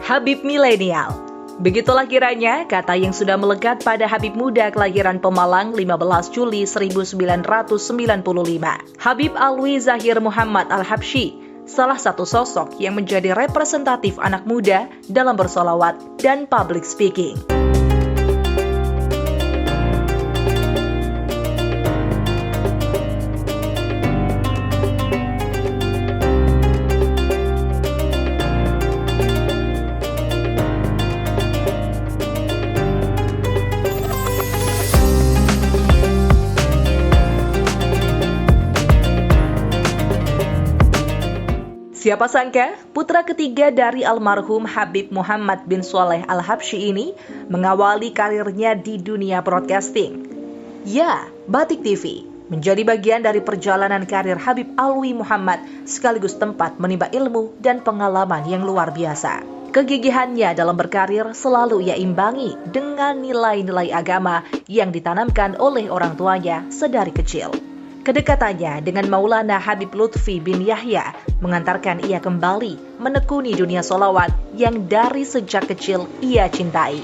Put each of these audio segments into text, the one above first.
Habib milenial. Begitulah kiranya kata yang sudah melekat pada Habib muda kelahiran Pemalang 15 Juli 1995. Habib Alwi Zahir Muhammad Al-Habsyi, salah satu sosok yang menjadi representatif anak muda dalam bersolawat dan public speaking. Siapa sangka, putra ketiga dari almarhum Habib Muhammad bin Shaleh Al-Habsyi ini mengawali karirnya di dunia broadcasting. Ya, Batik TV menjadi bagian dari perjalanan karir Habib Alwi Muhammad sekaligus tempat menimba ilmu dan pengalaman yang luar biasa. Kegigihannya dalam berkarir selalu ia imbangi dengan nilai-nilai agama yang ditanamkan oleh orang tuanya sedari kecil. Kedekatannya dengan Maulana Habib Lutfi bin Yahya mengantarkan ia kembali menekuni dunia solawat yang dari sejak kecil ia cintai.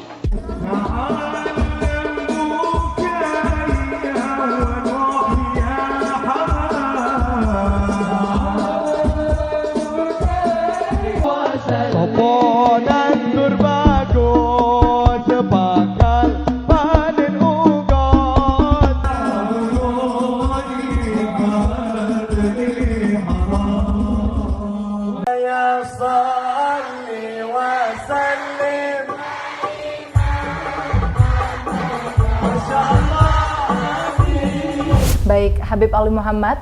Baik, Habib Alwi Muhammad,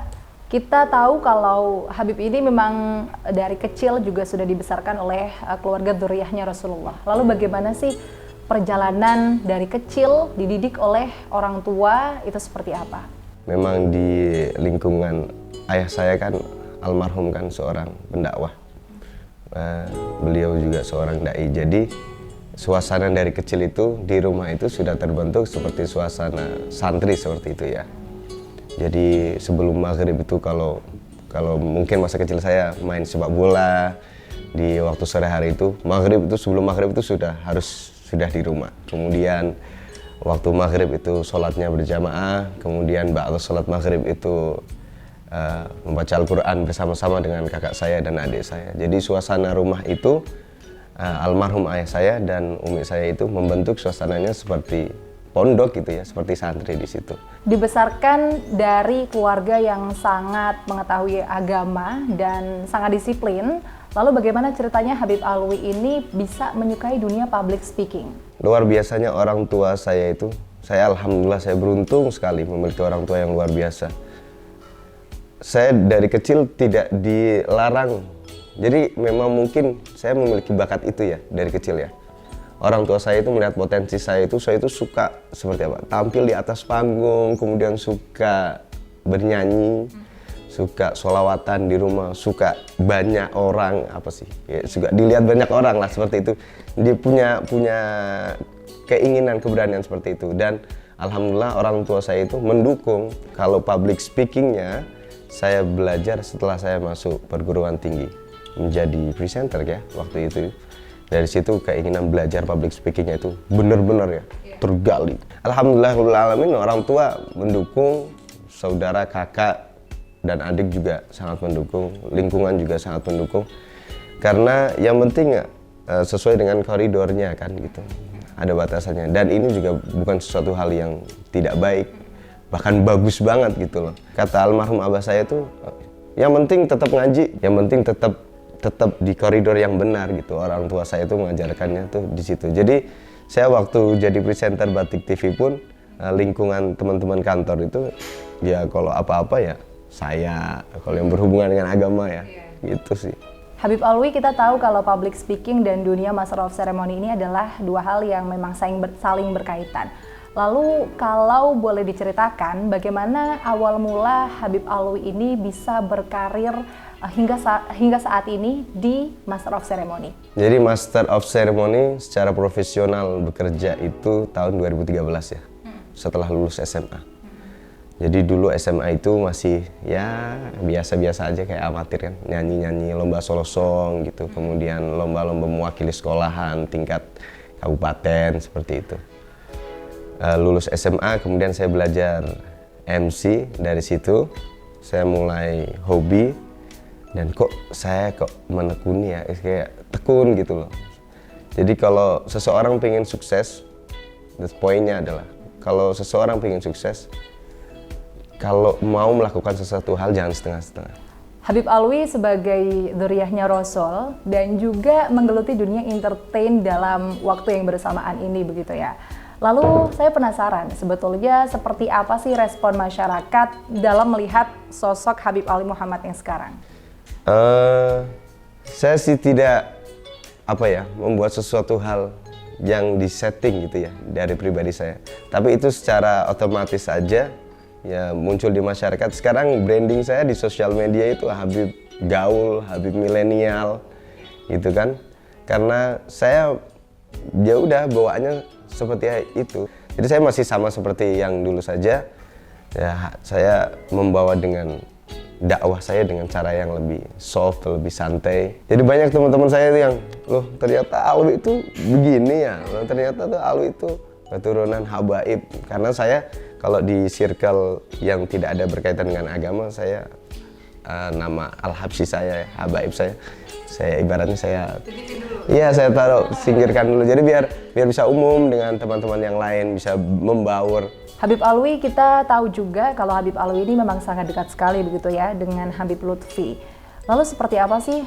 kita tahu kalau Habib ini memang dari kecil juga sudah dibesarkan oleh keluarga dzurriyyahnya Rasulullah. Lalu bagaimana sih perjalanan dari kecil dididik oleh orang tua itu seperti apa? Memang di lingkungan ayah saya kan almarhum kan seorang pendakwah. Beliau juga seorang dai. Jadi suasana dari kecil itu di rumah itu sudah terbentuk seperti suasana santri seperti itu ya. Jadi sebelum maghrib itu kalau mungkin masa kecil saya main sepak bola di waktu sore hari itu, sebelum maghrib itu sudah di rumah. Kemudian waktu maghrib itu sholatnya berjamaah, kemudian ba'da sholat maghrib itu membaca Al-Quran bersama-sama dengan kakak saya dan adik saya. Jadi suasana rumah itu almarhum ayah saya dan umi saya itu membentuk suasananya seperti pondok gitu ya, seperti santri di situ. Dibesarkan dari keluarga yang sangat mengetahui agama dan sangat disiplin. Lalu bagaimana ceritanya Habib Alwi ini bisa menyukai dunia public speaking? Luar biasanya orang tua saya itu, alhamdulillah saya beruntung sekali memiliki orang tua yang luar biasa. Saya dari kecil tidak dilarang. Jadi memang mungkin saya memiliki bakat itu ya dari kecil ya. Orang tua saya itu melihat potensi saya itu suka seperti apa? Tampil di atas panggung, kemudian suka bernyanyi, suka sholawatan di rumah, suka banyak orang ya, suka dilihat banyak orang lah seperti itu. Dia punya keinginan, keberanian seperti itu. Dan alhamdulillah orang tua saya itu mendukung kalau public speakingnya saya belajar setelah saya masuk perguruan tinggi menjadi presenter ya waktu itu. Dari situ keinginan belajar public speakingnya itu benar-benar ya tergali. Alhamdulillahirrahmanirrahim, orang tua mendukung, saudara, kakak, dan adik juga sangat mendukung, lingkungan juga sangat mendukung. Karena yang penting sesuai dengan koridornya kan gitu, ada batasannya. Dan ini juga bukan sesuatu hal yang tidak baik, bahkan bagus banget gitu loh. Kata almarhum abah saya tuh, yang penting tetap ngaji, yang penting tetap di koridor yang benar gitu. Orang tua saya itu mengajarkannya tuh di situ. Jadi saya waktu jadi presenter Batik TV pun lingkungan teman-teman kantor itu ya kalau apa-apa ya saya, kalau yang berhubungan dengan agama ya gitu sih. Habib Alwi, kita tahu kalau public speaking dan dunia Master of Ceremony ini adalah dua hal yang memang saling berkaitan. Lalu kalau boleh diceritakan bagaimana awal mula Habib Alwi ini bisa berkarir hingga saat ini di Master of Ceremony. Jadi Master of Ceremony secara profesional bekerja itu tahun 2013 ya, setelah lulus SMA. Jadi dulu SMA itu masih ya biasa-biasa aja kayak amatir kan, nyanyi-nyanyi lomba solo song gitu, kemudian lomba-lomba mewakili sekolahan tingkat kabupaten seperti itu. Lulus SMA kemudian saya belajar MC, dari situ saya mulai hobi dan saya menekuni ya, kayak tekun gitu loh. Jadi kalau seseorang pengen sukses, poinnya adalah kalau seseorang pengen sukses, kalau mau melakukan sesuatu hal jangan setengah-setengah. Habib Alwi sebagai dzurriyyahnya Rasul dan juga menggeluti dunia entertain dalam waktu yang bersamaan ini begitu ya. Lalu saya penasaran sebetulnya seperti apa sih respon masyarakat dalam melihat sosok Habib Alwi Muhammad yang sekarang? Saya sih tidak membuat sesuatu hal yang disetting gitu ya dari pribadi saya. Tapi itu secara otomatis saja ya muncul di masyarakat. Sekarang branding saya di sosial media itu Habib gaul, Habib milenial gitu kan. Karena saya ya udah bawaannya seperti itu. Jadi saya masih sama seperti yang dulu saja. Ya saya membawa dengan dakwah saya dengan cara yang lebih soft, lebih santai. Jadi banyak teman-teman saya itu yang, loh ternyata Alwi itu begini ya, loh ternyata tuh Alwi itu keturunan habaib. Karena saya kalau di circle yang tidak ada berkaitan dengan agama, saya nama Al-Habsyi saya, habaib saya ibaratnya saya taruh, singkirkan dulu. Jadi biar bisa umum dengan teman-teman yang lain, bisa membaur. Habib Alwi, kita tahu juga kalau Habib Alwi ini memang sangat dekat sekali begitu ya dengan Habib Lutfi. Lalu seperti apa sih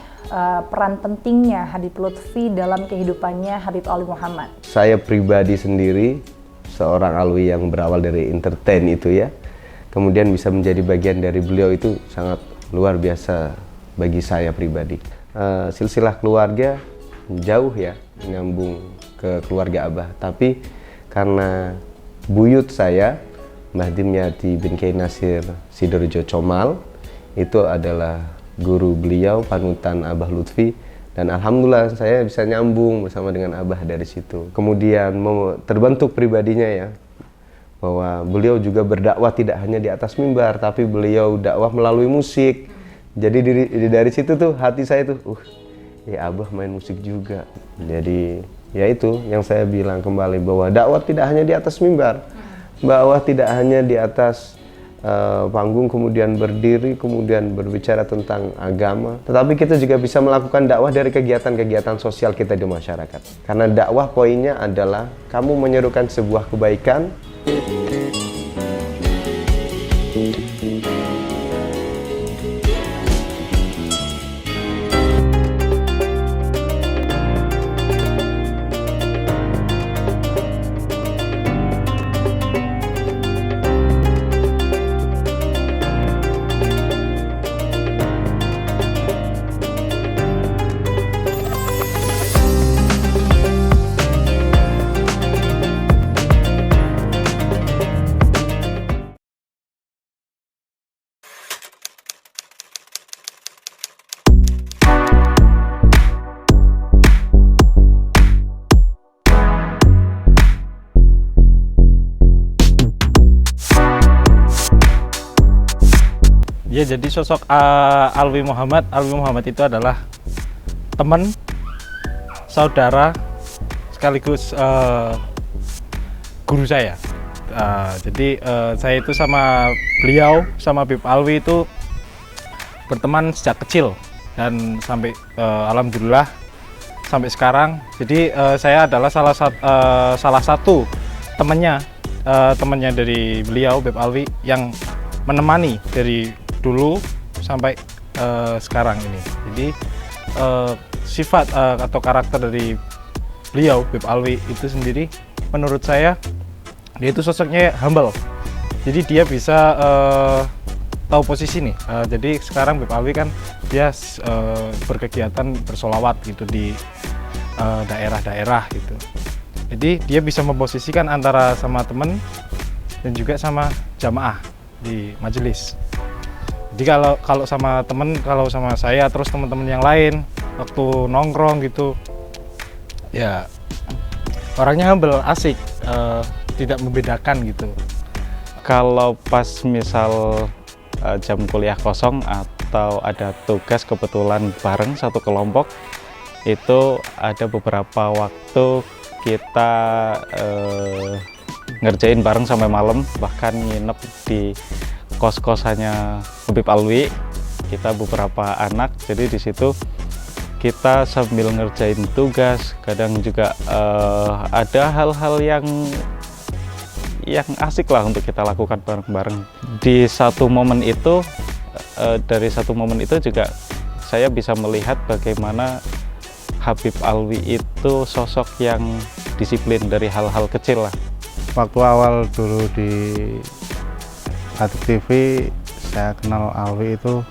peran pentingnya Habib Lutfi dalam kehidupannya Habib Alwi Muhammad? Saya pribadi sendiri seorang Alwi yang berawal dari entertain itu ya, kemudian bisa menjadi bagian dari beliau itu sangat luar biasa bagi saya pribadi. Silsilah keluarga jauh ya, nyambung ke keluarga Abah, tapi karena buyut saya, Mbah Dimyati bin Kiai Nasir Sidorejo Comal, itu adalah guru beliau, panutan Abah Lutfi, dan alhamdulillah saya bisa nyambung bersama dengan Abah dari situ. Kemudian terbentuk pribadinya ya, bahwa beliau juga berdakwah tidak hanya di atas mimbar, tapi beliau dakwah melalui musik. Jadi dari situ tuh hati saya tuh, ya Abah main musik juga. Jadi ya itu yang saya bilang kembali, bahwa dakwah tidak hanya di atas mimbar, dakwah tidak hanya di atas panggung kemudian berdiri kemudian berbicara tentang agama, tetapi kita juga bisa melakukan dakwah dari kegiatan-kegiatan sosial kita di masyarakat. Karena dakwah poinnya adalah kamu menyerukan sebuah kebaikan. Ya, jadi sosok Alwi Muhammad itu adalah teman, saudara, sekaligus guru saya. Jadi saya itu sama beliau, sama Habib Alwi itu berteman sejak kecil dan sampai alhamdulillah sampai sekarang. Jadi saya adalah salah satu temannya dari beliau, Habib Alwi, yang menemani dari dulu sampai sekarang ini. Jadi sifat atau karakter dari beliau, Habib Alwi itu sendiri, menurut saya dia itu sosoknya humble. Jadi dia bisa tahu posisi nih. Jadi sekarang Habib Alwi kan dia berkegiatan bersolawat gitu di daerah-daerah gitu. Jadi dia bisa memposisikan antara sama temen dan juga sama jamaah di majelis. Jadi kalau sama temen, kalau sama saya terus teman-teman yang lain waktu nongkrong gitu, ya orangnya humble, asik, tidak membedakan gitu. Kalau pas misal jam kuliah kosong atau ada tugas kebetulan bareng satu kelompok, itu ada beberapa waktu kita ngerjain bareng sampai malam, bahkan nginep di kos-kosannya Habib Alwi. Kita beberapa anak, jadi di situ kita sambil ngerjain tugas, kadang juga ada hal-hal yang asik lah untuk kita lakukan bareng-bareng. Di satu momen itu, dari satu momen itu juga saya bisa melihat bagaimana Habib Alwi itu sosok yang disiplin dari hal-hal kecil lah. Waktu awal dulu di Batik TV, saya kenal Alwi itu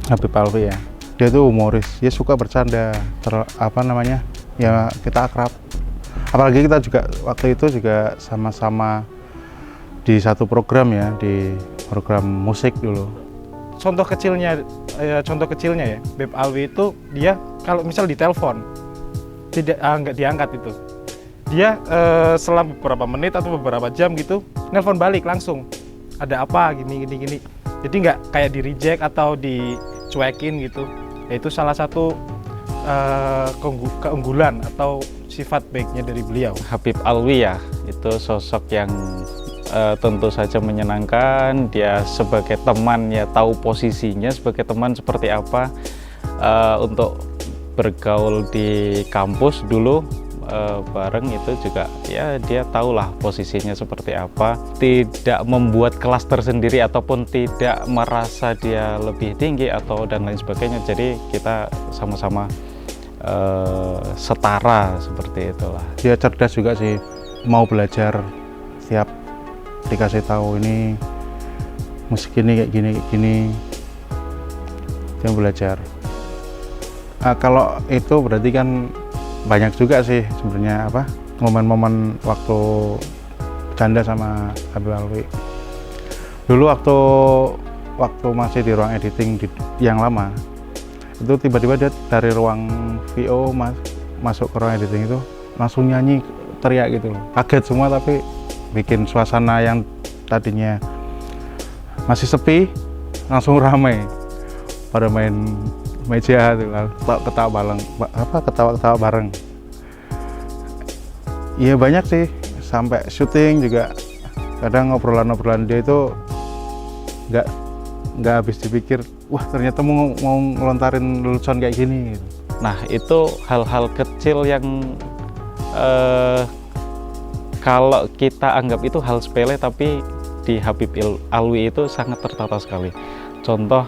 Habib Alwi ya. Dia tuh humoris, dia suka bercanda, ya kita akrab. Apalagi kita juga waktu itu juga sama-sama di satu program ya, di program musik dulu. Contoh kecilnya ya, Habib Alwi itu dia kalau misal ditelepon nggak diangkat itu, dia selang beberapa menit atau beberapa jam gitu nelpon balik langsung, ada apa gini. Jadi nggak kayak di reject atau dicuekin gitu. Itu salah satu keunggulan atau sifat baiknya dari beliau. Habib Alwi ya, itu sosok yang tentu saja menyenangkan. Dia sebagai teman ya tahu posisinya sebagai teman seperti apa. Untuk bergaul di kampus dulu bareng itu juga ya dia tahulah posisinya seperti apa, tidak membuat kelas tersendiri ataupun tidak merasa dia lebih tinggi atau dan lain sebagainya. Jadi kita sama-sama setara seperti itulah. Dia cerdas juga sih, mau belajar, tiap dikasih tahu ini musik ini kayak gini dia belajar. Kalau itu berarti kan banyak juga sih sebenarnya momen-momen waktu bercanda sama Habib Alwi. Dulu waktu masih di ruang editing yang lama, itu tiba-tiba dia dari ruang VO masuk ke ruang editing itu langsung nyanyi, teriak gitu loh. Kaget semua, tapi bikin suasana yang tadinya masih sepi langsung ramai pada main meja tuh, ketawa bareng. Iya banyak sih, sampai syuting juga kadang obrolan dia itu nggak habis dipikir, wah ternyata mau ngelontarin lelucon kayak gini gitu. Nah itu hal-hal kecil yang kalau kita anggap itu hal sepele, tapi di Habib Alwi itu sangat tertata sekali. Contoh,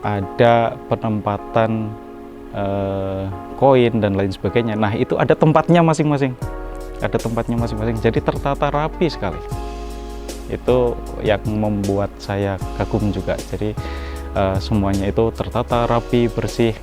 ada penempatan koin dan lain sebagainya. Nah itu ada tempatnya masing-masing, jadi tertata rapi sekali. Itu yang membuat saya kagum juga. Jadi semuanya itu tertata rapi, bersih.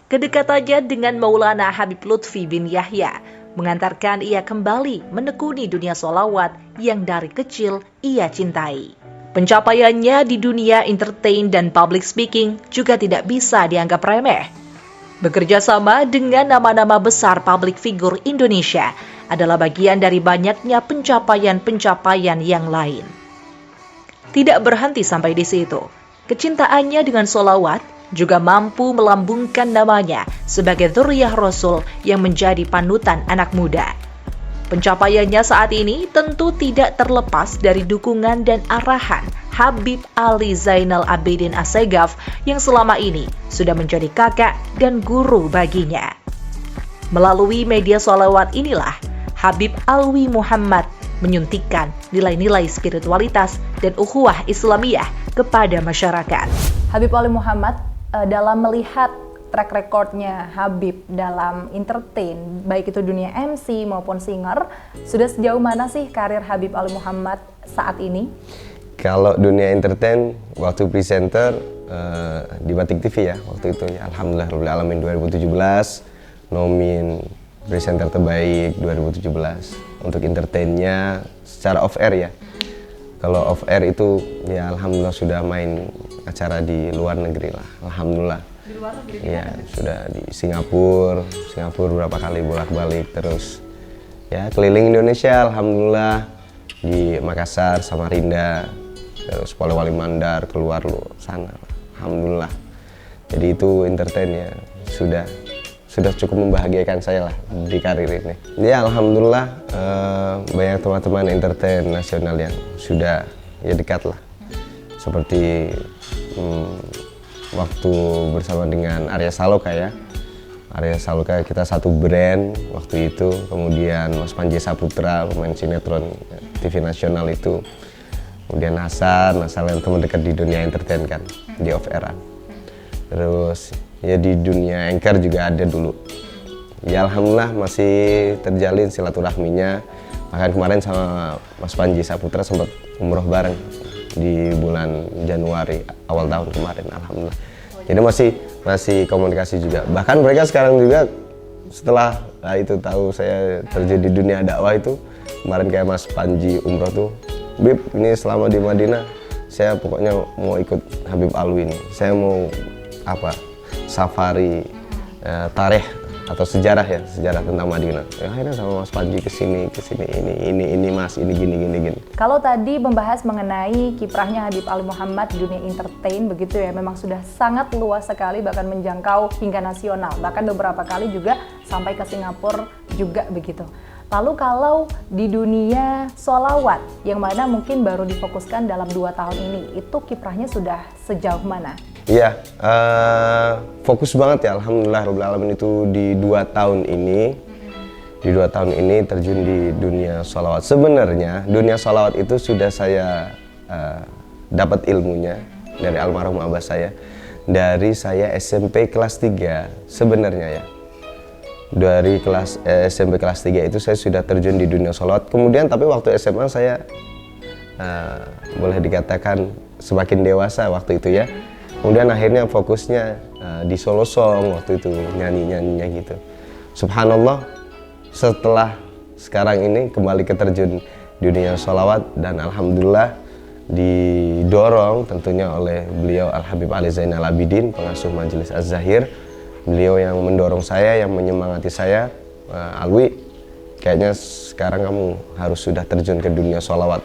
Kedekatannya dengan Maulana Habib Lutfi bin Yahya mengantarkan ia kembali menekuni dunia sholawat yang dari kecil ia cintai. Pencapaiannya di dunia entertain dan public speaking juga tidak bisa dianggap remeh. Bekerja sama dengan nama-nama besar public figure Indonesia adalah bagian dari banyaknya pencapaian-pencapaian yang lain. Tidak berhenti sampai di situ. Kecintaannya dengan sholawat juga mampu melambungkan namanya sebagai dzurriyyah Rasul yang menjadi panutan anak muda. Pencapaiannya saat ini tentu tidak terlepas dari dukungan dan arahan Habib Ali Zainal Abidin Assegaf yang selama ini sudah menjadi kakak dan guru baginya. Melalui media sholawat inilah Habib Alwi Muhammad menyuntikkan nilai-nilai spiritualitas dan ukhuwah Islamiyah kepada masyarakat. Habib Alwi Muhammad, dalam melihat track recordnya Habib dalam entertain, baik itu dunia MC maupun singer, sudah sejauh mana sih karir Habib Alwi Muhammad saat ini? Kalau dunia entertain, waktu presenter di Batik TV ya, waktu itu ya, Alhamdulillahirrahmanirrahim 2017, nomin presenter terbaik 2017. Untuk entertainnya secara off air ya. Kalau off air itu ya alhamdulillah sudah main acara di luar negeri lah, alhamdulillah. Di luar negeri? Ya sudah di Singapura berapa kali bolak-balik, terus ya keliling Indonesia, alhamdulillah, di Makassar, Samarinda, terus Polewali Mandar, keluar sana, alhamdulillah. Jadi itu entertain ya sudah cukup membahagiakan saya lah di karir ini. Ya alhamdulillah banyak teman-teman entertain nasional yang sudah ya dekat lah. Seperti waktu bersama dengan Arya Saloka ya. Arya Saloka kita satu brand waktu itu. Kemudian Mas Panji Saputra, pemain sinetron TV nasional itu. Kemudian Hasan yang teman dekat di dunia entertain kan, di off air. Terus ya di dunia anchor juga ada dulu. Ya alhamdulillah masih terjalin silaturahminya. Bahkan kemarin sama Mas Panji Saputra sempat umroh bareng di bulan Januari awal tahun kemarin, alhamdulillah. Jadi masih komunikasi juga. Bahkan mereka sekarang juga setelah itu tahu saya terjun di dunia dakwah itu, kemarin kayak Mas Panji umroh tuh, Bib ini selama di Madinah saya pokoknya mau ikut Habib Alwi ini. Saya mau safari tarikh atau sejarah tentang Madinah. Ya, akhirnya sama Mas Panji kesini ini Mas ini gini. Kalau tadi membahas mengenai kiprahnya Habib Alwi Muhammad di dunia entertain begitu ya, memang sudah sangat luas sekali, bahkan menjangkau hingga nasional, bahkan beberapa kali juga sampai ke Singapura juga begitu. Lalu kalau di dunia sholawat yang mana mungkin baru difokuskan dalam 2 tahun ini, itu kiprahnya sudah sejauh mana? Iya, fokus banget ya, alhamdulillah rabbil alamin itu di 2 tahun ini. Di 2 tahun ini terjun di dunia sholawat. Sebenarnya dunia sholawat itu sudah saya dapat ilmunya dari almarhum abah saya. Dari saya SMP kelas 3 sebenarnya ya. Dari SMP kelas 3 itu saya sudah terjun di dunia sholawat. Kemudian tapi waktu SMA saya boleh dikatakan semakin dewasa waktu itu ya. Kemudian akhirnya fokusnya di solo song waktu itu, nyanyi-nyanyinya gitu. Subhanallah, setelah sekarang ini kembali ke terjun dunia sholawat, dan alhamdulillah didorong tentunya oleh beliau Al-Habib Ali Zainal Abidin, pengasuh Majelis Az-Zahir. Beliau yang mendorong saya, yang menyemangati saya, Alwi, kayaknya sekarang kamu harus sudah terjun ke dunia sholawat.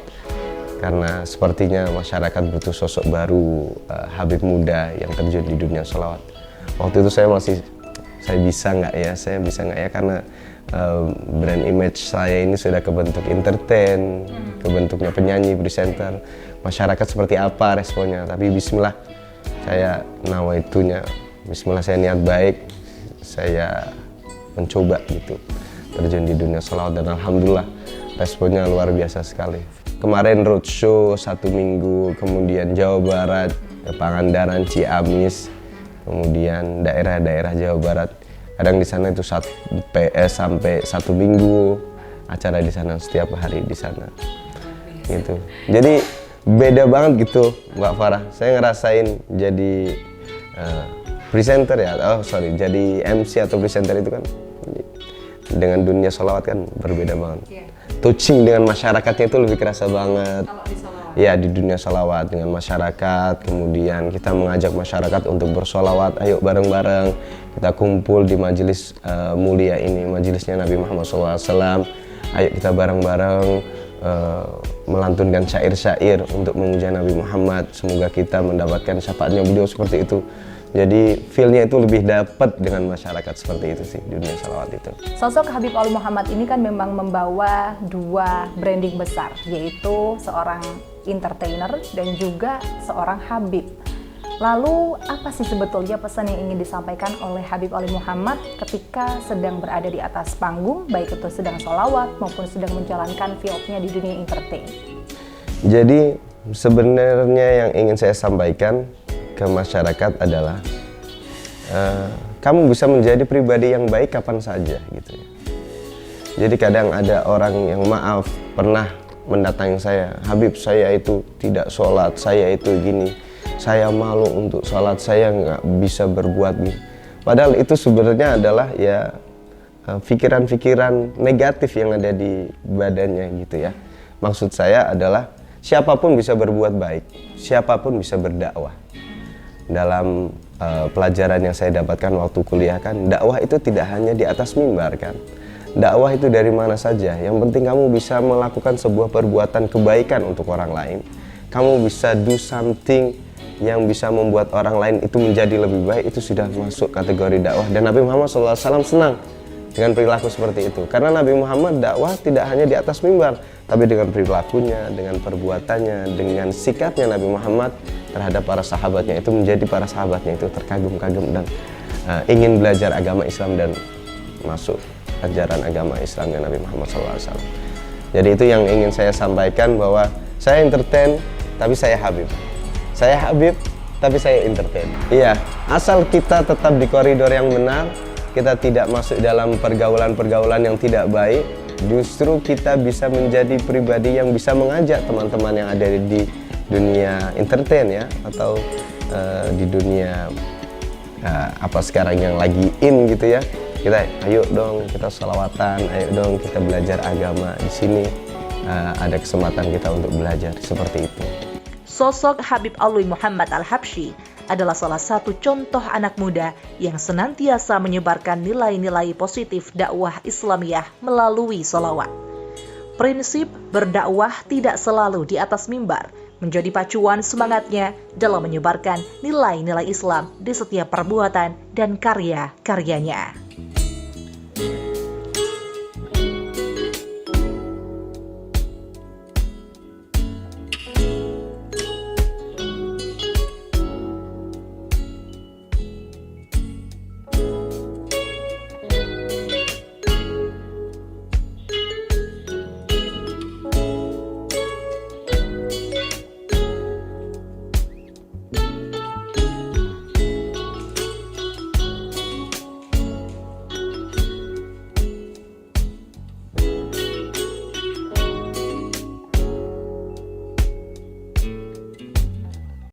Karena sepertinya masyarakat butuh sosok baru, Habib muda yang terjun di dunia sholawat. Waktu itu saya bisa nggak ya, karena brand image saya ini sudah kebentuk entertain, kebentuknya penyanyi, presenter. Masyarakat seperti apa responnya, tapi bismillah, saya nawaitunya, bismillah saya niat baik, saya mencoba gitu, terjun di dunia sholawat, dan alhamdulillah responnya luar biasa sekali. Kemarin roadshow 1 minggu, kemudian Jawa Barat, Pangandaran, Ciamis, kemudian daerah-daerah Jawa Barat. Kadang di sana itu sampai 1 minggu acara di sana, setiap hari di sana. Gitu. Jadi beda banget gitu, Mbak Farah. Saya ngerasain jadi presenter ya, jadi MC atau presenter itu kan dengan dunia sholawat kan berbeda banget. Touching dengan masyarakatnya itu lebih kerasa banget. Ya, di dunia sholawat dengan masyarakat, kemudian kita mengajak masyarakat untuk bersholawat, ayo bareng-bareng kita kumpul di majelis mulia ini, majelisnya Nabi Muhammad SAW. Ayo kita bareng-bareng melantunkan syair-syair untuk memuja Nabi Muhammad. Semoga kita mendapatkan syafaatnya beliau, seperti itu. Jadi feel-nya itu lebih dapat dengan masyarakat, seperti itu sih di dunia sholawat itu. Sosok Habib Alwi Muhammad ini kan memang membawa 2 branding besar, yaitu seorang entertainer dan juga seorang Habib. Lalu apa sih sebetulnya pesan yang ingin disampaikan oleh Habib Ali Muhammad ketika sedang berada di atas panggung, baik itu sedang sholawat maupun sedang menjalankan fieldnya di dunia entertain? Jadi sebenarnya yang ingin saya sampaikan ke masyarakat adalah kamu bisa menjadi pribadi yang baik kapan saja gitu ya. Jadi kadang ada orang yang maaf pernah mendatangi saya, Habib saya itu tidak sholat, saya itu gini, saya malu untuk sholat, saya nggak bisa berbuat gini. Padahal itu sebenarnya adalah ya pikiran-pikiran negatif yang ada di badannya gitu ya. Maksud saya adalah siapapun bisa berbuat baik, siapapun bisa berdakwah. Dalam pelajaran yang saya dapatkan waktu kuliah kan, dakwah itu tidak hanya di atas mimbar kan. Dakwah itu dari mana saja, yang penting kamu bisa melakukan sebuah perbuatan kebaikan untuk orang lain. Kamu bisa do something yang bisa membuat orang lain itu menjadi lebih baik, itu sudah masuk kategori dakwah. Dan Nabi Muhammad SAW senang dengan perilaku seperti itu. Karena Nabi Muhammad dakwah tidak hanya di atas mimbar, tapi dengan perilakunya, dengan perbuatannya, dengan sikapnya Nabi Muhammad terhadap para sahabatnya itu menjadi para sahabatnya itu terkagum-kagum dan ingin belajar agama Islam dan masuk ajaran agama Islamnya Nabi Muhammad SAW. Jadi itu yang ingin saya sampaikan, bahwa saya entertain tapi saya Habib. Saya Habib tapi saya entertain. Iya, asal kita tetap di koridor yang benar, kita tidak masuk dalam pergaulan-pergaulan yang tidak baik, justru kita bisa menjadi pribadi yang bisa mengajak teman-teman yang ada di dunia entertain ya, atau di dunia apa sekarang yang lagi in gitu ya. Kita ayo dong kita sholawatan, ayo dong kita belajar agama. Di sini ada kesempatan kita untuk belajar seperti itu. Sosok Habib Ali Muhammad Al-Habsyi adalah salah satu contoh anak muda yang senantiasa menyebarkan nilai-nilai positif dakwah Islamiyah melalui sholawat. Prinsip berdakwah tidak selalu di atas mimbar menjadi pacuan semangatnya dalam menyebarkan nilai-nilai Islam di setiap perbuatan dan karya-karyanya.